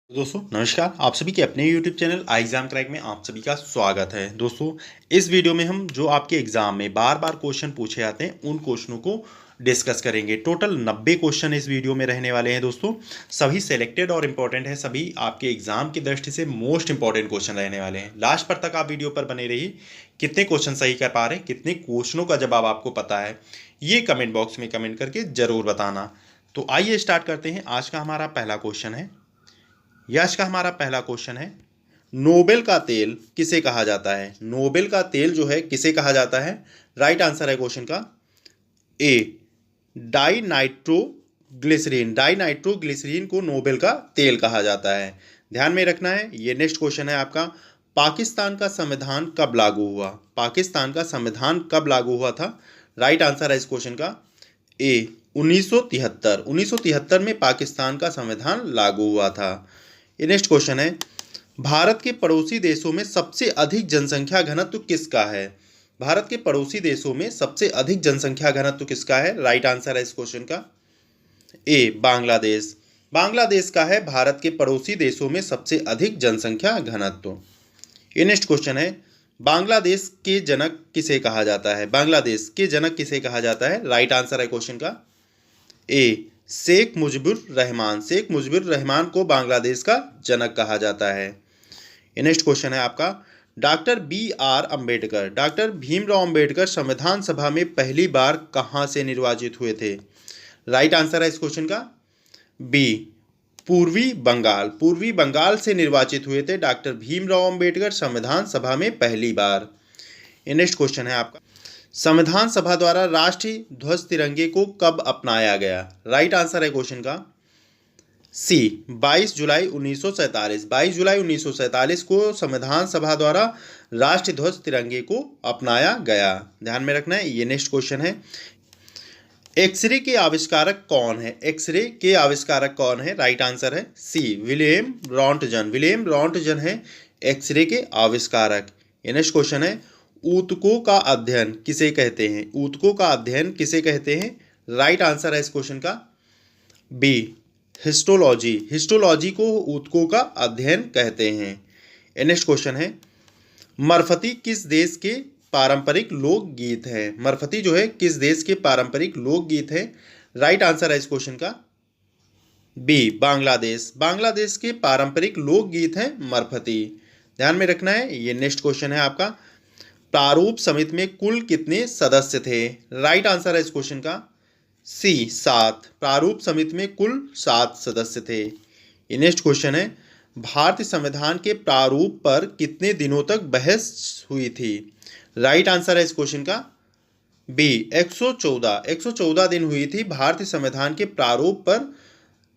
दोस्तों नमस्कार। आप सभी के अपने YouTube चैनल आई एग्जाम क्रैक में आप सभी का स्वागत है। दोस्तों इस वीडियो में हम जो आपके एग्जाम में बार बार क्वेश्चन पूछे जाते हैं उन क्वेश्चनों को डिस्कस करेंगे। टोटल 90 क्वेश्चन इस वीडियो में रहने वाले हैं। दोस्तों सभी सेलेक्टेड और इम्पोर्टेंट है, सभी आपके एग्जाम की दृष्टि से मोस्ट इंपॉर्टेंट क्वेश्चन रहने वाले हैं। लास्ट पर तक आप वीडियो पर बने रहिए। कितने क्वेश्चन सही कर पा रहे हैं, कितने क्वेश्चनों का जवाब आपको पता है, ये कमेंट बॉक्स में कमेंट करके जरूर बताना। तो आइए स्टार्ट करते हैं। आज का हमारा पहला क्वेश्चन है। यश का हमारा पहला क्वेश्चन है, नोबेल का तेल किसे कहा जाता है? नोबेल का तेल जो है किसे कहा जाता है? राइट आंसर है क्वेश्चन का ए, डाइनाइट्रोग्लिसरीन। डाइनाइट्रोग्लिसरीन को नोबेल का तेल कहा जाता है। ध्यान में रखना है। ये नेक्स्ट क्वेश्चन है आपका, पाकिस्तान का संविधान कब लागू हुआ? पाकिस्तान का संविधान कब लागू हुआ था? राइट आंसर है इस क्वेश्चन का ए, 1973। 1973 में पाकिस्तान का संविधान लागू हुआ था। ये नेक्स्ट क्वेश्चन है, भारत के पड़ोसी देशों में सबसे अधिक जनसंख्या घनत्व किसका है? भारत के पड़ोसी देशों में सबसे अधिक जनसंख्या घनत्व किसका है? राइट आंसर है इस क्वेश्चन का ए, बांग्लादेश। बांग्लादेश का है भारत के पड़ोसी देशों में सबसे अधिक जनसंख्या घनत्व। ये नेक्स्ट क्वेश्चन है, बांग्लादेश के जनक किसे कहा जाता है? बांग्लादेश के जनक किसे कहा जाता है? राइट आंसर है क्वेश्चन का ए, शेख मुजिबुर रहमान। शेख मुजिबुर रहमान को बांग्लादेश का जनक कहा जाता है। नेक्स्ट क्वेश्चन है आपका, doctor B.R. Ambedkar, doctor Bhimrao Ambedkar संविधान सभा में पहली बार कहां से निर्वाचित हुए थे? राइट आंसर है इस क्वेश्चन का बी, पूर्वी बंगाल। पूर्वी बंगाल से निर्वाचित हुए थे डॉक्टर भीमराव अम्बेडकर संविधान सभा में पहली बार। नेक्स्ट क्वेश्चन है आपका, संविधान सभा द्वारा राष्ट्रीय ध्वज तिरंगे को कब अपनाया गया? राइट आंसर है क्वेश्चन का सी, 22 जुलाई 1947। 22 जुलाई 1947 को संविधान सभा द्वारा राष्ट्रीय ध्वज तिरंगे को अपनाया गया। ध्यान में रखना है। ये नेक्स्ट क्वेश्चन है, एक्सरे के आविष्कारक कौन है? एक्सरे के आविष्कारक कौन है? राइट आंसर है सी, विलियम रॉन्टजन। विलियम रॉन्टजन है एक्सरे के आविष्कारक। ये नेक्स्ट क्वेश्चन है, ऊतकों का अध्ययन किसे कहते हैं? ऊतकों का अध्ययन किसे कहते हैं? राइट आंसर है इस क्वेश्चन का बी, हिस्टोलॉजी। हिस्टोलॉजी को ऊतकों का अध्ययन कहते हैं। नेक्स्ट क्वेश्चन है, मरफती किस देश के पारंपरिक लोकगीत है? मरफती जो है किस देश के पारंपरिक लोकगीत है? राइट आंसर है इस क्वेश्चन का बी, बांग्लादेश। बांग्लादेश के पारंपरिक लोकगीत है मरफती। ध्यान में रखना है। ये नेक्स्ट क्वेश्चन है आपका, प्रारूप समिति में कुल कितने सदस्य थे? राइट आंसर है इस क्वेश्चन का सी, 7। प्रारूप समिति में कुल 7 सदस्य थे। ये नेक्स्ट क्वेश्चन है, भारतीय संविधान के प्रारूप पर कितने दिनों तक बहस हुई थी? राइट आंसर है इस क्वेश्चन का बी, 114 दिन हुई थी भारतीय संविधान के प्रारूप पर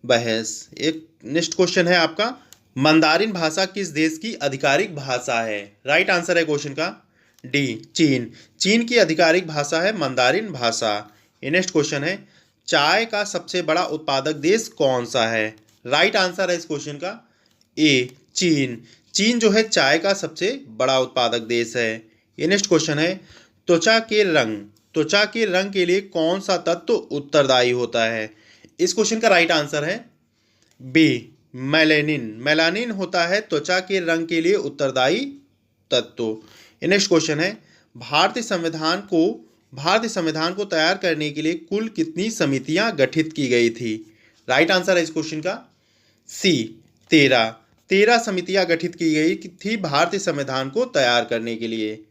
बहस। एक नेक्स्ट क्वेश्चन है आपका, मंदारिन भाषा किस देश की आधिकारिक भाषा है? राइट आंसर है क्वेश्चन का डी, चीन। चीन की आधिकारिक भाषा है मंदारिन भाषा। ये नेक्स्ट क्वेश्चन है, चाय का सबसे बड़ा उत्पादक देश कौन सा है? राइट आंसर है इस क्वेश्चन का ए, चीन। चीन जो है चाय का सबसे बड़ा उत्पादक देश है। ये नेक्स्ट क्वेश्चन है, त्वचा के रंग, त्वचा के रंग के लिए कौन सा तत्व उत्तरदायी होता है? इस क्वेश्चन का राइट आंसर है बी, मेलानिन। मेलानिन होता है त्वचा के रंग के लिए उत्तरदायी तत्व। नेक्स्ट क्वेश्चन है, भारतीय संविधान को तैयार करने के लिए कुल कितनी समितियां गठित की गई थी? राइट आंसर है इस क्वेश्चन का सी, 13। 13 समितियां गठित की गई थी भारतीय संविधान को तैयार करने के लिए।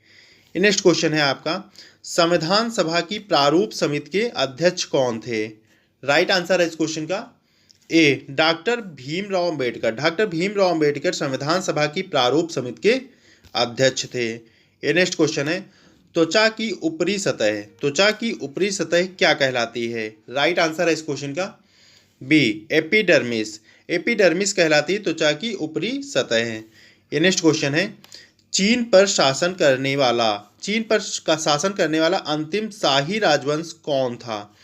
नेक्स्ट क्वेश्चन है आपका, संविधान सभा की प्रारूप समिति के अध्यक्ष कौन थे? राइट आंसर है इस क्वेश्चन का ए, डॉक्टर भीमराव अम्बेडकर। डॉक्टर भीमराव अम्बेडकर संविधान सभा की प्रारूप समिति के अध्यक्ष थे। ये नेक्स्ट क्वेश्चन है, त्वचा की ऊपरी सतह, त्वचा की ऊपरी सतह क्या कहलाती है? राइट आंसर है इस क्वेश्चन का बी, एपिडर्मिस। एपिडर्मिस कहलाती है त्वचा की ऊपरी सतह है। ये नेक्स्ट क्वेश्चन है, चीन पर शासन करने वाला अंतिम शाही राजवंश कौन था?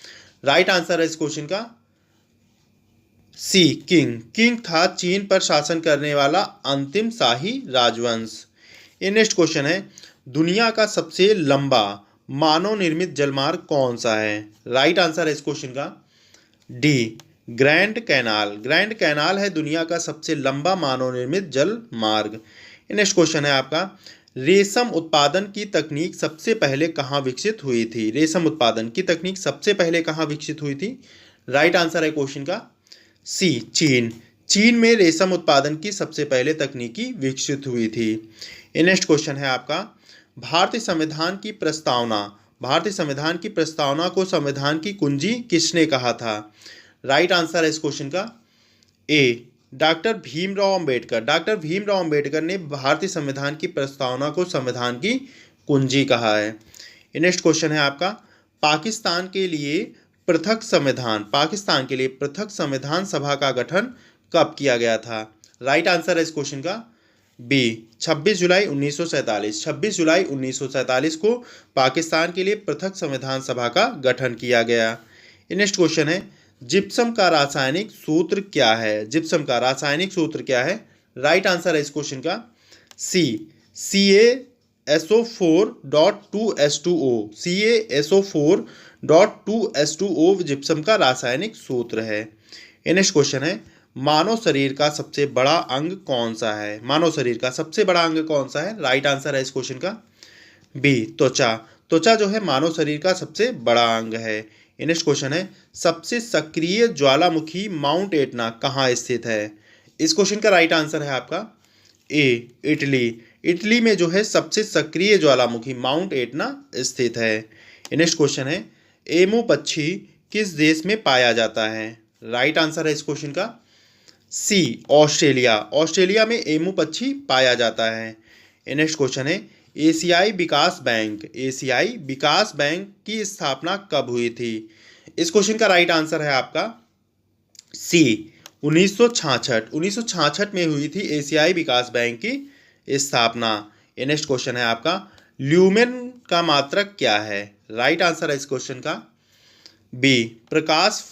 राइट आंसर है इस क्वेश्चन का सी, किंग। किंग था चीन पर शासन करने वाला अंतिम शाही राजवंश। ये नेक्स्ट क्वेश्चन है, दुनिया का सबसे लंबा मानव निर्मित जलमार्ग कौन सा है? राइट आंसर है इस क्वेश्चन का डी, ग्रैंड कैनाल है दुनिया का सबसे लंबा मानव निर्मित जल मार्ग। नेक्स्ट क्वेश्चन है आपका, रेशम उत्पादन की तकनीक सबसे पहले कहाँ विकसित हुई थी? रेशम उत्पादन की तकनीक सबसे पहले कहाँ विकसित हुई थी? राइट आंसर है क्वेश्चन का सी, चीन। चीन में रेशम उत्पादन की सबसे पहले तकनीकी विकसित हुई थी। नेक्स्ट क्वेश्चन है आपका, भारतीय संविधान की प्रस्तावना को संविधान की कुंजी किसने कहा था? राइट आंसर है इस क्वेश्चन का ए, डॉक्टर भीमराव अंबेडकर। डॉक्टर भीमराव अंबेडकर ने भारतीय संविधान की प्रस्तावना को संविधान की कुंजी कहा है। नेक्स्ट क्वेश्चन है आपका, पाकिस्तान के लिए पृथक संविधान सभा का गठन कब किया गया था? राइट आंसर है इस क्वेश्चन का बी, 26 जुलाई 1947। 26 जुलाई 1947 को पाकिस्तान के लिए पृथक संविधान सभा का गठन किया गया। नेक्स्ट क्वेश्चन है, जिप्सम का रासायनिक सूत्र क्या है? जिप्सम का रासायनिक सूत्र क्या है? राइट आंसर है इस क्वेश्चन का सी, CaSO4.2H2O। CaSO4.2H2O जिप्सम का रासायनिक सूत्र है। नेक्स्ट क्वेश्चन है, मानव शरीर का सबसे बड़ा अंग कौन सा है? मानव शरीर का सबसे बड़ा अंग कौन सा है? राइट आंसर है इस क्वेश्चन का बी, त्वचा। त्वचा जो है मानव शरीर का सबसे बड़ा अंग है। नेक्स्ट क्वेश्चन है, सबसे सक्रिय ज्वालामुखी माउंट एटना कहाँ स्थित है? इस क्वेश्चन का राइट आंसर है आपका ए, इटली। इटली में जो है सबसे सक्रिय ज्वालामुखी माउंट एटना स्थित है। नेक्स्ट क्वेश्चन है, एमू पक्षी किस देश में पाया जाता है? राइट आंसर है इस क्वेश्चन का सी, ऑस्ट्रेलिया। ऑस्ट्रेलिया में एमू पक्षी पाया जाता है। नेक्स्ट क्वेश्चन है, एशियाई विकास बैंक की स्थापना कब हुई थी? इस क्वेश्चन का राइट आंसर है आपका सी, 1966। 1966 में हुई थी एशियाई विकास बैंक की स्थापना। नेक्स्ट क्वेश्चन है आपका, ल्यूमेन का मात्रक क्या है? राइट आंसर है इस क्वेश्चन का बी, प्रकाश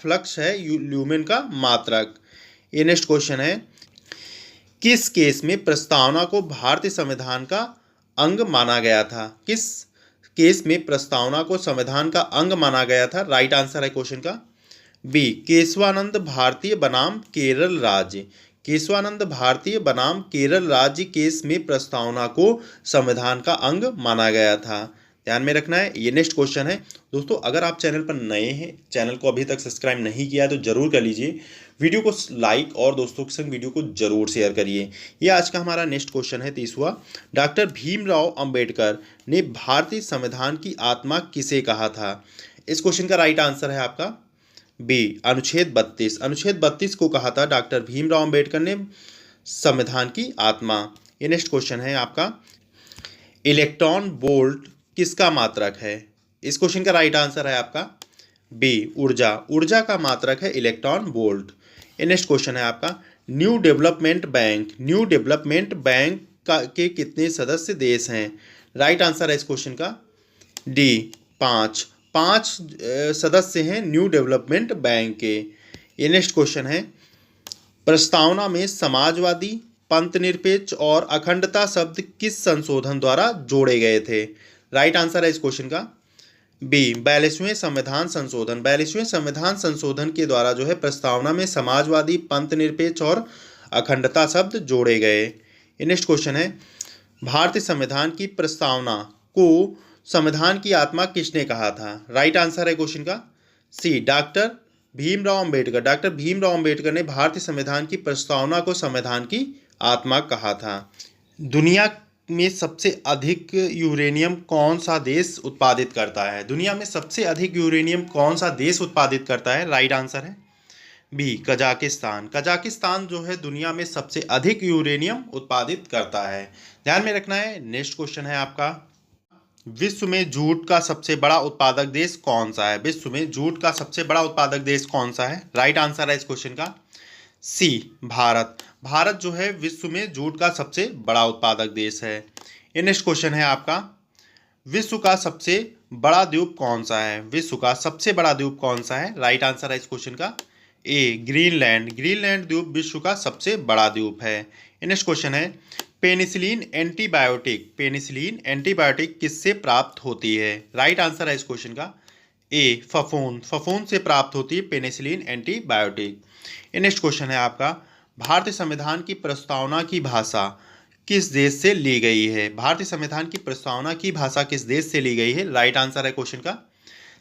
फ्लक्स है ल्यूमेन का मात्रक। ये नेक्स्ट क्वेश्चन है, किस केस में प्रस्तावना को भारतीय संविधान का अंग माना गया था? किस केस में प्रस्तावना को संविधान का अंग माना गया था? राइट आंसर है क्वेश्चन का बी, केशवानंद भारतीय बनाम केरल राज्य। केशवानंद भारतीय बनाम केरल राज्य केस में प्रस्तावना को संविधान का अंग माना गया था। ध्यान में रखना है। ये नेक्स्ट क्वेश्चन है। दोस्तों अगर आप चैनल पर नए हैं, चैनल को अभी तक सब्सक्राइब नहीं किया है तो जरूर कर लीजिए, वीडियो को लाइक और दोस्तों के संग वीडियो को जरूर शेयर करिए। ये आज का हमारा नेक्स्ट क्वेश्चन है 30वां, डॉक्टर भीमराव अंबेडकर ने भारतीय संविधान की आत्मा किसे कहा था? इस क्वेश्चन का राइट आंसर है आपका बी, अनुच्छेद 32। अनुच्छेद 32 को कहा था डॉक्टर भीमराव अंबेडकर ने संविधान की आत्मा। ये नेक्स्ट क्वेश्चन है आपका, इलेक्ट्रॉन वोल्ट किसका मात्रक है? इस क्वेश्चन का राइट आंसर है आपका बी, ऊर्जा का मात्रक है इलेक्ट्रॉन वोल्ट। नेक्स्ट क्वेश्चन है आपका, न्यू डेवलपमेंट बैंक के कितने सदस्य देश हैं? राइट आंसर है इस क्वेश्चन का डी, 5 सदस्य हैं न्यू डेवलपमेंट बैंक के। ये नेक्स्ट क्वेश्चन है, प्रस्तावना में समाजवादी, पंथनिरपेक्ष और अखंडता शब्द किस संशोधन द्वारा जोड़े गए थे? राइट आंसर है इस क्वेश्चन का बी, 42वें संविधान संशोधन। 42वें संविधान संशोधन के द्वारा जो है प्रस्तावना में समाजवादी, पंथनिरपेक्ष और अखंडता शब्द जोड़े गए। नेक्स्ट क्वेश्चन है, भारतीय संविधान की प्रस्तावना को संविधान की आत्मा किसने कहा था? राइट आंसर है क्वेश्चन का सी, डॉक्टर भीमराव अंबेडकर। डॉक्टर भीमराव अंबेडकर ने भारतीय संविधान की प्रस्तावना को संविधान की आत्मा कहा था। दुनिया में सबसे अधिक यूरेनियम कौन सा देश उत्पादित करता है? दुनिया में सबसे अधिक यूरेनियम कौन सा देश उत्पादित करता है? राइट आंसर है बी, कजाकिस्तान। कजाकिस्तान जो है दुनिया में सबसे अधिक यूरेनियम उत्पादित करता है। ध्यान में रखना है। नेक्स्ट क्वेश्चन है आपका, विश्व में जूट का सबसे बड़ा उत्पादक देश कौन सा है? विश्व में जूट का सबसे बड़ा उत्पादक देश कौन सा है? राइट आंसर है इस क्वेश्चन का सी, भारत। भारत जो है विश्व में जूट का सबसे बड़ा उत्पादक देश है। ये नेक्स्ट क्वेश्चन है आपका, विश्व का सबसे बड़ा द्वीप कौन सा है? विश्व का सबसे बड़ा द्वीप कौन सा है? राइट आंसर है इस क्वेश्चन का ए, ग्रीनलैंड। ग्रीनलैंड द्वीप विश्व का सबसे बड़ा द्वीप है। नेक्स्ट क्वेश्चन है, पेनिसिलिन एंटीबायोटिक किससे प्राप्त होती है? राइट आंसर है इस क्वेश्चन का ए फफूंद, फफूंद से प्राप्त होती है पेनिसिलिन एंटीबायोटिक। ये नेक्स्ट क्वेश्चन है आपका, भारतीय संविधान की प्रस्तावना की भाषा किस देश से ली गई है? भारतीय संविधान की प्रस्तावना की भाषा किस देश से ली गई है? राइट आंसर है क्वेश्चन का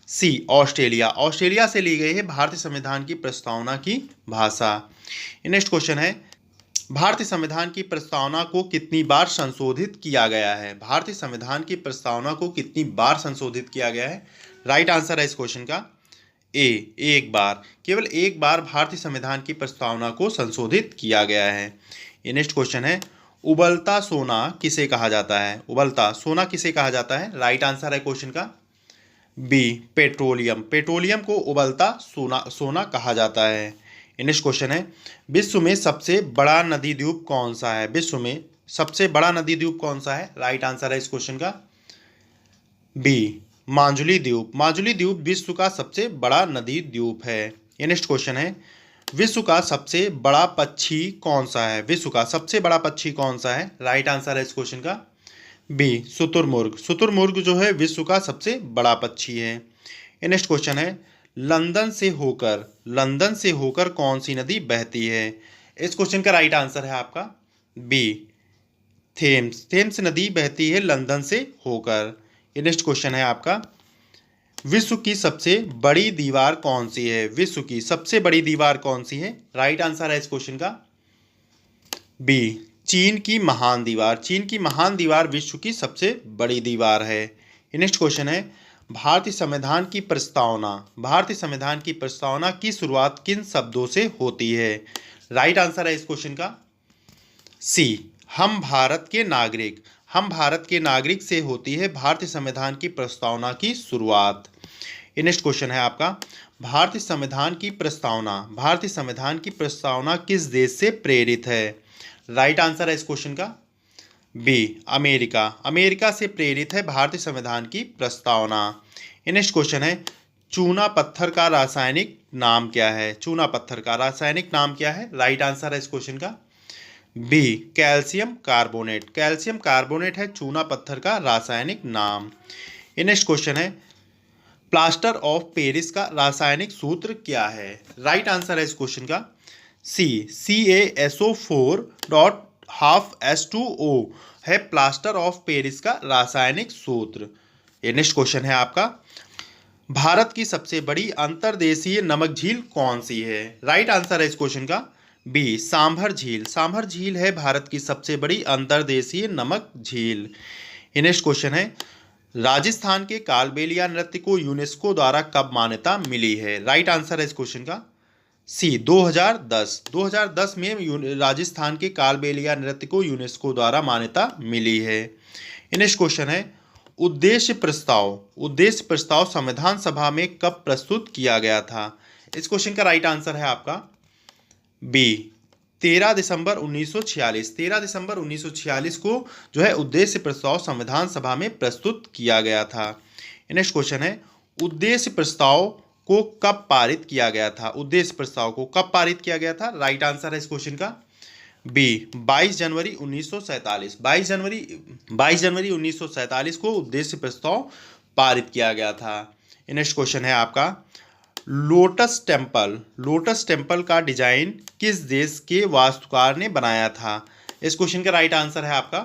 सी ऑस्ट्रेलिया, ऑस्ट्रेलिया से ली गई है भारतीय संविधान की प्रस्तावना की भाषा। नेक्स्ट क्वेश्चन है, भारतीय संविधान की प्रस्तावना को कितनी बार संशोधित किया गया है? भारतीय संविधान की प्रस्तावना को कितनी बार संशोधित किया गया है? राइट आंसर है इस क्वेश्चन का ए एक बार, केवल एक बार भारतीय संविधान की प्रस्तावना को संशोधित किया गया है। ये नेक्स्ट क्वेश्चन है, उबलता सोना किसे कहा जाता है? उबलता सोना किसे कहा जाता है? राइट आंसर है क्वेश्चन का बी पेट्रोलियम, पेट्रोलियम को उबलता सोना कहा जाता है। नेक्स्ट क्वेश्चन है, विश्व में सबसे बड़ा नदी द्वीप कौन सा है? विश्व में सबसे बड़ा नदी द्वीप कौन सा है? राइट आंसर है इस क्वेश्चन का बी माजुली द्वीप, माजुली द्वीप विश्व का सबसे बड़ा नदी द्वीप है। ये नेक्स्ट क्वेश्चन है, विश्व का सबसे बड़ा पक्षी कौन सा है? विश्व का सबसे बड़ा पक्षी कौन सा है? राइट आंसर है इस क्वेश्चन का बी शुतुरमुर्ग, शुतुरमुर्ग जो है विश्व का सबसे बड़ा पक्षी है। ये नेक्स्ट क्वेश्चन है, लंदन से होकर कौन सी नदी बहती है? इस क्वेश्चन का राइट आंसर है आपका बी थेम्स, थेम्स नदी बहती है लंदन से होकर। ये नेक्स्ट क्वेश्चन है आपका, विश्व की सबसे बड़ी दीवार कौन सी है? विश्व की सबसे बड़ी दीवार कौन सी है? राइट आंसर है इस क्वेश्चन का बी चीन की महान दीवार, चीन की महान दीवार विश्व की सबसे बड़ी दीवार है। ये नेक्स्ट क्वेश्चन है, भारतीय संविधान की प्रस्तावना, भारतीय संविधान की प्रस्तावना की शुरुआत किन शब्दों से होती है? राइट आंसर है इस क्वेश्चन का सी हम भारत के नागरिक, हम भारत के नागरिक से होती है भारतीय संविधान की प्रस्तावना की शुरुआत। ये नेक्स्ट क्वेश्चन है आपका, भारतीय संविधान की प्रस्तावना, भारतीय संविधान की प्रस्तावना किस देश से प्रेरित है? राइट आंसर है इस क्वेश्चन का बी अमेरिका, अमेरिका से प्रेरित है भारतीय संविधान की प्रस्तावना। नेक्स्ट क्वेश्चन है, चूना पत्थर का रासायनिक नाम क्या है? चूना पत्थर का रासायनिक नाम क्या है? राइट आंसर है इस क्वेश्चन का B calcium carbonate, calcium carbonate है चूना पत्थर का रासायनिक नाम। नेक्स्ट क्वेश्चन है, प्लास्टर ऑफ पेरिस का रासायनिक सूत्र क्या है? राइट आंसर है इस क्वेश्चन का सी CaSO4.12H2O है प्लास्टर ऑफ पेरिस का रासायनिक सूत्र। ये नेक्स्ट क्वेश्चन है आपका, भारत की सबसे बड़ी अंतर्देशीय नमक झील कौन सी है? राइट आंसर है इस क्वेश्चन का बी सांभर झील, सांभर झील है भारत की सबसे बड़ी अंतर्देशीय नमक झील। ये नेक्स्ट क्वेश्चन है, राजस्थान के कालबेलिया नृत्य को यूनेस्को द्वारा कब मान्यता मिली है? राइट आंसर है इस क्वेश्चन का सी 2010, 2010 में राजस्थान के कालबेलिया नृत्य को यूनेस्को द्वारा मान्यता मिली है। नेक्स्ट क्वेश्चन है, उद्देश्य प्रस्ताव, उद्देश्य प्रस्ताव संविधान सभा में कब प्रस्तुत किया गया था? इस क्वेश्चन का राइट आंसर है आपका बी 13 दिसंबर 1946, 13 दिसंबर 1946 को जो है उद्देश्य प्रस्ताव संविधान सभा में प्रस्तुत किया गया था। नेक्स्ट क्वेश्चन है, उद्देश्य प्रस्ताव को कब पारित किया गया था? उद्देश्य प्रस्ताव को कब पारित किया गया था? राइट आंसर है इस क्वेश्चन का बी 22 जनवरी 1947, 22 जनवरी 1947 को उद्देश्य प्रस्ताव पारित किया गया था। नेक्स्ट क्वेश्चन है आपका, लोटस टेम्पल, लोटस टेम्पल का डिजाइन किस देश के वास्तुकार ने बनाया था? इस क्वेश्चन का राइट आंसर है आपका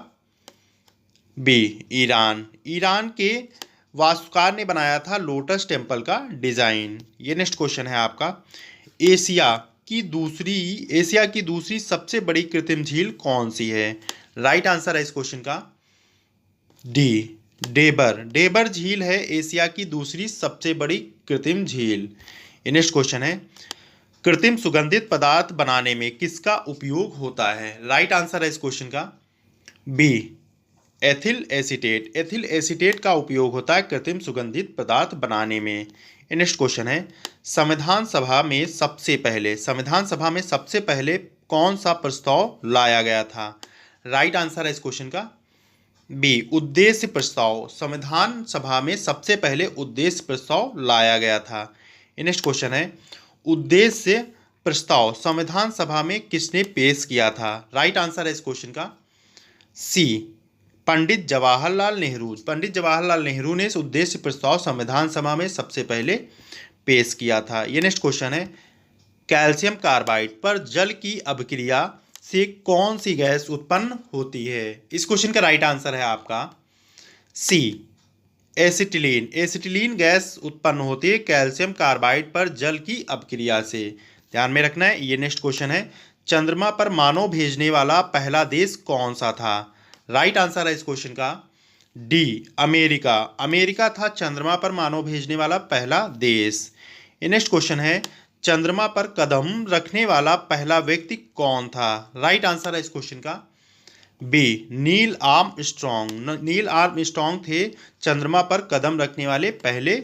बी ईरान, ईरान के वास्तुकार ने बनाया था लोटस टेम्पल का डिजाइन। ये नेक्स्ट क्वेश्चन है आपका, एशिया की दूसरी सबसे बड़ी कृत्रिम झील कौन सी है? राइट आंसर है इस क्वेश्चन का डी डेबर, डेबर झील है एशिया की दूसरी सबसे बड़ी कृत्रिम झील। नेक्स्ट क्वेश्चन है, कृत्रिम सुगंधित पदार्थ बनाने में किसका उपयोग होता है? राइट आंसर है इस क्वेश्चन का B ethyl acetate, ethyl acetate का उपयोग होता है कृत्रिम सुगंधित पदार्थ बनाने में। नेक्स्ट क्वेश्चन है, संविधान सभा में सबसे पहले कौन सा प्रस्ताव लाया गया था? राइट आंसर है इस क्वेश्चन का बी उद्देश्य प्रस्ताव, संविधान सभा में सबसे पहले उद्देश्य प्रस्ताव लाया गया था। नेक्स्ट क्वेश्चन है, उद्देश्य प्रस्ताव संविधान सभा में किसने पेश किया था? राइट आंसर है इस क्वेश्चन का सी पंडित जवाहरलाल नेहरू ने इस उद्देश्य प्रस्ताव संविधान सभा में सबसे पहले पेश किया था। ये नेक्स्ट क्वेश्चन है, कैल्शियम कार्बाइड पर जल की अभिक्रिया से कौन सी गैस उत्पन्न होती है? इस क्वेश्चन का राइट आंसर है आपका सी, एसिटिलीन। एसिटिलीन गैस उत्पन्न होती है कैल्शियम कार्बाइड पर जल की अभिक्रिया से। ध्यान में रखना है। ये नेक्स्ट क्वेश्चन है, चंद्रमा पर मानव भेजने वाला पहला देश कौन सा था? राइट आंसर है इस क्वेश्चन का डी, अमेरिका। अमेरिका था चंद्रमा पर मानव भेजने वाला पहला देश। ये नेक्स्ट क्वेश्चन है, चंद्रमा पर कदम रखने वाला पहला व्यक्ति कौन था? राइट आंसर है इस क्वेश्चन का B, Neil Armstrong. Neil Armstrong थे चंद्रमा पर कदम रखने वाले पहले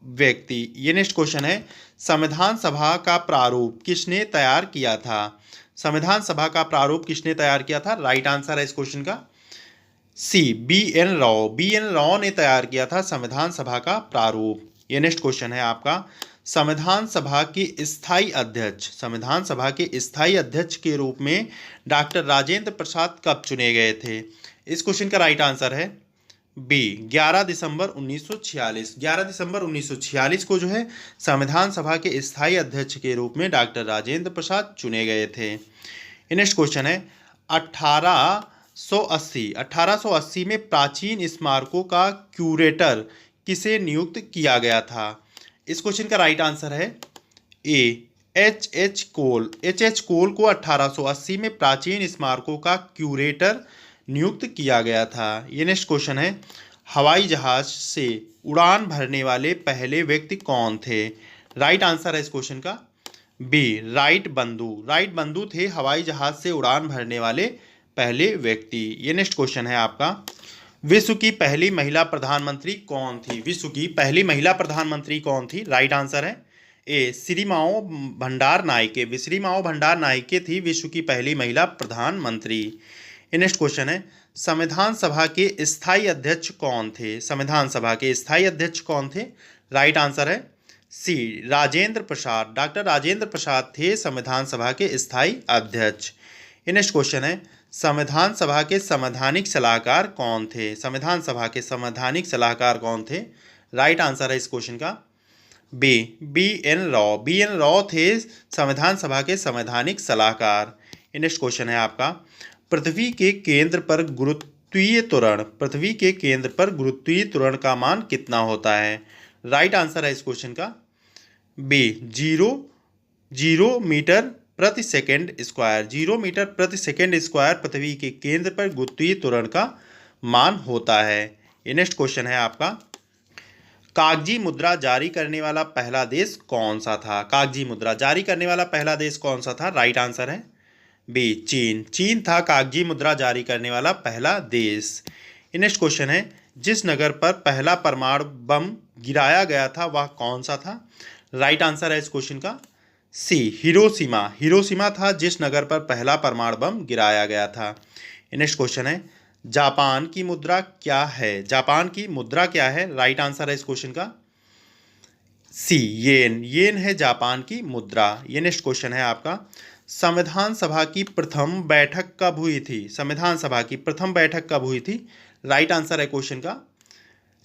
व्यक्ति। ये नेक्स्ट क्वेश्चन है, संविधान सभा का प्रारूप किसने तैयार किया था? संविधान सभा का प्रारूप किसने तैयार किया था? राइट आंसर है इस क्वेश्चन का C, B N Rao. B N Rao ने तैयार किया था संविधान सभा का प्रारूप। ये नेक्स्ट क्वेश्चन है आपका, संविधान सभा के स्थायी अध्यक्ष, संविधान सभा के स्थायी अध्यक्ष के रूप में डॉक्टर राजेंद्र प्रसाद कब चुने गए थे? इस क्वेश्चन का राइट आंसर है बी, 11 दिसंबर 1946। 11 दिसंबर 1946 को जो है संविधान सभा के स्थायी अध्यक्ष के रूप में डॉक्टर राजेंद्र प्रसाद चुने गए थे। नेक्स्ट क्वेश्चन है, 1880 में प्राचीन स्मारकों का क्यूरेटर किसे नियुक्त किया गया था? इस क्वेश्चन का राइट आंसर है ए, एच एच कोल। एच एच कोल को 1880 में प्राचीन स्मारकों का क्यूरेटर नियुक्त किया गया था। ये नेक्स्ट क्वेश्चन है, हवाई जहाज से उड़ान भरने वाले पहले व्यक्ति कौन थे? राइट आंसर है इस क्वेश्चन का बी, राइट बंधु। राइट बंधु थे हवाई जहाज से उड़ान भरने वाले पहले व्यक्ति। ये नेक्स्ट क्वेश्चन है आपका, विश्व की पहली महिला प्रधानमंत्री कौन थी? विश्व की पहली महिला प्रधानमंत्री कौन थी? राइट आंसर है ए, श्रीमाओ भंडार नायके। श्रीमाओ भंडार नायके थी विश्व की पहली महिला प्रधानमंत्री। नेक्स्ट क्वेश्चन है, संविधान सभा के स्थायी अध्यक्ष कौन थे? संविधान सभा के स्थायी अध्यक्ष कौन थे? राइट आंसर है सी, राजेंद्र प्रसाद। डॉक्टर राजेंद्र प्रसाद थे संविधान सभा के स्थायी अध्यक्ष। नेक्स्ट क्वेश्चन है, संविधान सभा के संवैधानिक सलाहकार कौन थे? संविधान सभा के संवैधानिक सलाहकार कौन थे? राइट आंसर है इस क्वेश्चन का B, B N Rao. B N Rau थे संविधान सभा के संवैधानिक सलाहकार। नेक्स्ट क्वेश्चन है आपका, पृथ्वी के केंद्र पर गुरुत्वीय त्वरण, पृथ्वी के केंद्र पर गुरुत्वीय त्वरण का मान कितना होता है? राइट आंसर है इस क्वेश्चन का बी, 0 मीटर प्रति सेकेंड स्क्वायर। 0 मीटर प्रति सेकेंड स्क्वायर पृथ्वी के केंद्र पर गुरुत्वीय त्वरण का मान होता है। ये नेक्स्ट क्वेश्चन है आपका, कागजी मुद्रा जारी करने वाला पहला देश कौन सा था? कागजी मुद्रा जारी करने वाला पहला देश कौन सा था? राइट आंसर है बी, चीन। चीन था कागजी मुद्रा जारी करने वाला पहला देश। नेक्स्ट क्वेश्चन है, जिस नगर पर पहला परमाणु बम गिराया गया था वह कौन सा था? राइट आंसर है इस क्वेश्चन का सी, हिरोशिमा। हिरोशिमा था जिस नगर पर पहला परमाणु बम गिराया गया था। नेक्स्ट क्वेश्चन है, जापान की मुद्रा क्या है? जापान की मुद्रा क्या है? राइट आंसर है इस क्वेश्चन का सी, येन। येन है जापान की मुद्रा। ये नेक्स्ट क्वेश्चन है आपका, संविधान सभा की प्रथम बैठक कब हुई थी? संविधान सभा की प्रथम बैठक कब हुई थी? राइट आंसर है क्वेश्चन का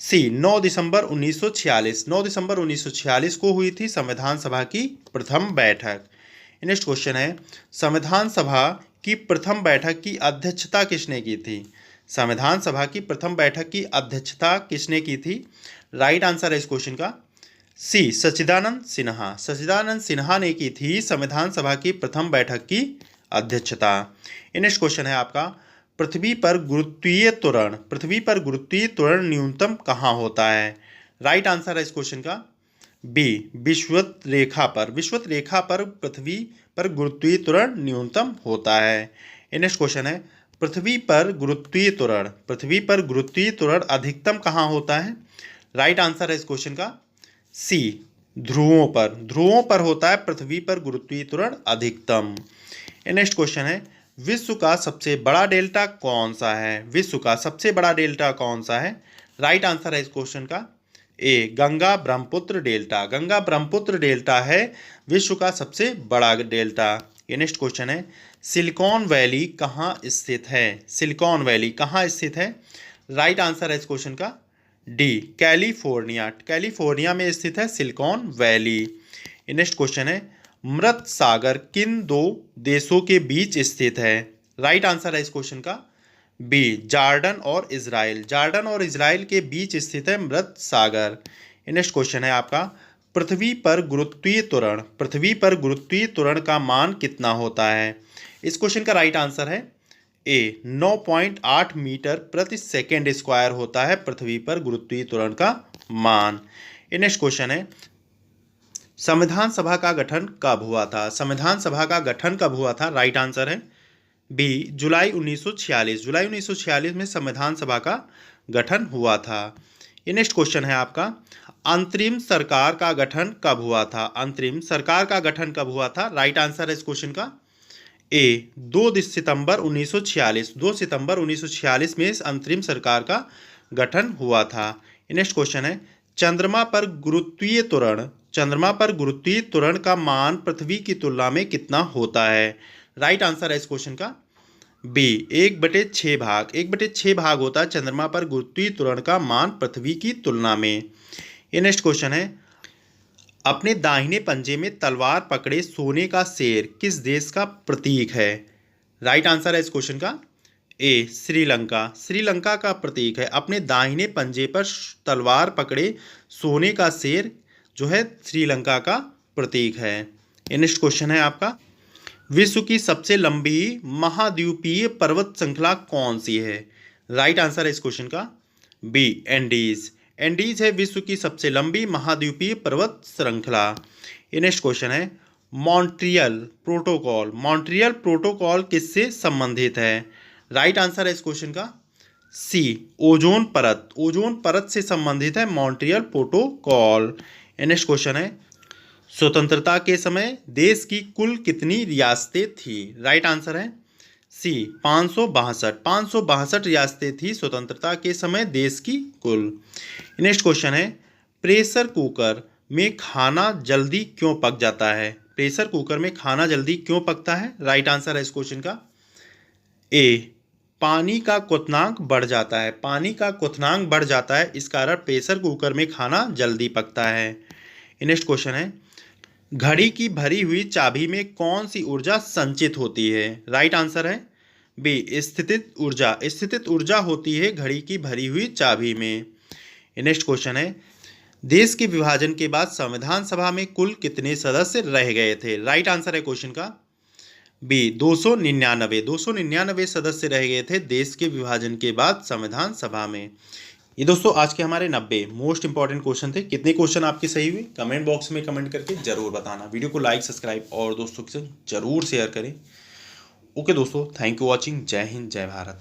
सी, 9 दिसंबर 1946। 9 दिसंबर 1946 को हुई थी संविधान सभा की प्रथम बैठक। नेक्स्ट क्वेश्चन है, संविधान सभा की प्रथम बैठक की अध्यक्षता किसने की थी? संविधान सभा की प्रथम बैठक की अध्यक्षता किसने की थी? राइट आंसर है इस क्वेश्चन का सी, सच्चिदानंद सिन्हा। सच्चिदानंद सिन्हा ने की थी संविधान सभा की प्रथम बैठक की अध्यक्षता। नेक्स्ट क्वेश्चन है आपका, पृथ्वी पर गुरुत्वीय त्वरण, पृथ्वी पर गुरुत्वीय त्वरण न्यूनतम कहाँ होता है? राइट आंसर है इस क्वेश्चन का बी, विषुवत रेखा पर। विषुवत रेखा पर पृथ्वी पर गुरुत्वीय त्वरण न्यूनतम होता है। नेक्स्ट क्वेश्चन है, पृथ्वी पर गुरुत्वीय त्वरण, पृथ्वी पर गुरुत्वीय त्वरण अधिकतम कहाँ होता है? राइट आंसर है इस क्वेश्चन का सी, ध्रुवों पर। ध्रुवों पर होता है पृथ्वी पर गुरुत्वीय त्वरण अधिकतम। नेक्स्ट क्वेश्चन है, विश्व का सबसे बड़ा डेल्टा कौन सा है? विश्व का सबसे बड़ा डेल्टा कौन सा है? राइट आंसर है इस क्वेश्चन का ए, गंगा ब्रह्मपुत्र डेल्टा। गंगा ब्रह्मपुत्र डेल्टा है विश्व का सबसे बड़ा डेल्टा। ये नेक्स्ट क्वेश्चन है, सिलिकॉन वैली कहाँ स्थित है? सिलिकॉन वैली कहाँ स्थित है? राइट आंसर है इस क्वेश्चन का डी, कैलिफोर्निया। कैलिफोर्निया में स्थित है सिलिकॉन वैली। ये नेक्स्ट क्वेश्चन है, मृत सागर किन दो देशों के बीच स्थित है? राइट आंसर है इस क्वेश्चन का बी, जॉर्डन और इजराइल। जॉर्डन और इजराइल के बीच स्थित है मृत सागर। ये नेक्स्ट क्वेश्चन है आपका, पृथ्वी पर गुरुत्वीय त्वरण का मान कितना होता है? इस क्वेश्चन का राइट आंसर है ए, 9.8 मीटर प्रति सेकेंड स्क्वायर होता है पृथ्वी पर गुरुत्वीय त्वरण का मान। ये नेक्स्ट क्वेश्चन है, संविधान सभा का गठन कब हुआ था? संविधान सभा का गठन कब हुआ था? राइट आंसर है बी, जुलाई 1946। जुलाई 1946 में संविधान सभा का गठन हुआ था। ये नेक्स्ट क्वेश्चन है आपका, अंतरिम सरकार का गठन कब हुआ था? अंतरिम सरकार का गठन कब हुआ था? राइट आंसर है इस क्वेश्चन का ए, 2 सितंबर 1946। 2 सितंबर 1946 में इस अंतरिम सरकार का गठन हुआ था। नेक्स्ट क्वेश्चन है, चंद्रमा पर गुरुत्वीय त्वरण का मान पृथ्वी की तुलना में कितना होता है? राइट आंसर है इस क्वेश्चन का बी, 1/6 भाग। 1/6 भाग होता है चंद्रमा पर गुरुत्वीय त्वरण का मान पृथ्वी की तुलना में। ये नेक्स्ट क्वेश्चन है, अपने दाहिने पंजे में तलवार पकड़े सोने का शेर किस देश का प्रतीक है? राइट आंसर है इस क्वेश्चन का ए, श्रीलंका। श्रीलंका का प्रतीक है। अपने दाहिने पंजे पर तलवार पकड़े सोने का शेर जो है श्रीलंका का प्रतीक है। ये नेक्स्ट क्वेश्चन है आपका, विश्व की सबसे लंबी महाद्वीपीय पर्वत श्रृंखला कौन सी है? राइट आंसर है इस क्वेश्चन का बी, एंडीज। एंडीज है विश्व की सबसे लंबी महाद्वीपीय पर्वत श्रृंखला। ये नेक्स्ट क्वेश्चन है, मॉन्ट्रियल प्रोटोकॉल किससे संबंधित है? राइट आंसर है इस क्वेश्चन का सी, ओजोन परत से संबंधित है मॉन्ट्रियल प्रोटोकॉल। ये नेक्स्ट क्वेश्चन है, स्वतंत्रता के समय देश की कुल कितनी रियासतें थी? राइट आंसर है सी, 562 रियासतें थी स्वतंत्रता के समय देश की कुल। नेक्स्ट क्वेश्चन है, प्रेशर कुकर में खाना जल्दी क्यों पक जाता है? प्रेशर कुकर में खाना जल्दी क्यों पकता है? राइट आंसर है इस क्वेश्चन का ए, पानी का क्वथनांक बढ़ जाता है इस कारण प्रेशर कुकर में खाना जल्दी पकता है। नेक्स्ट क्वेश्चन है, घड़ी की भरी हुई चाबी में कौन सी ऊर्जा संचित होती है? राइट आंसर है बी, स्थितिज ऊर्जा होती है घड़ी की भरी हुई चाबी में। नेक्स्ट क्वेश्चन है, देश के विभाजन के बाद संविधान सभा में कुल कितने सदस्य रह गए थे? राइट आंसर है क्वेश्चन का बी, 299 सदस्य रह गए थे देश के विभाजन के बाद संविधान सभा में। ये दोस्तों आज के हमारे 90 मोस्ट इंपॉर्टेंट क्वेश्चन थे। कितने क्वेश्चन आपके सही हुए कमेंट बॉक्स में कमेंट करके जरूर बताना। वीडियो को लाइक, सब्सक्राइब और दोस्तों के साथ जरूर शेयर करें। ओके दोस्तों, थैंक यू वॉचिंग। जय हिंद, जय भारत।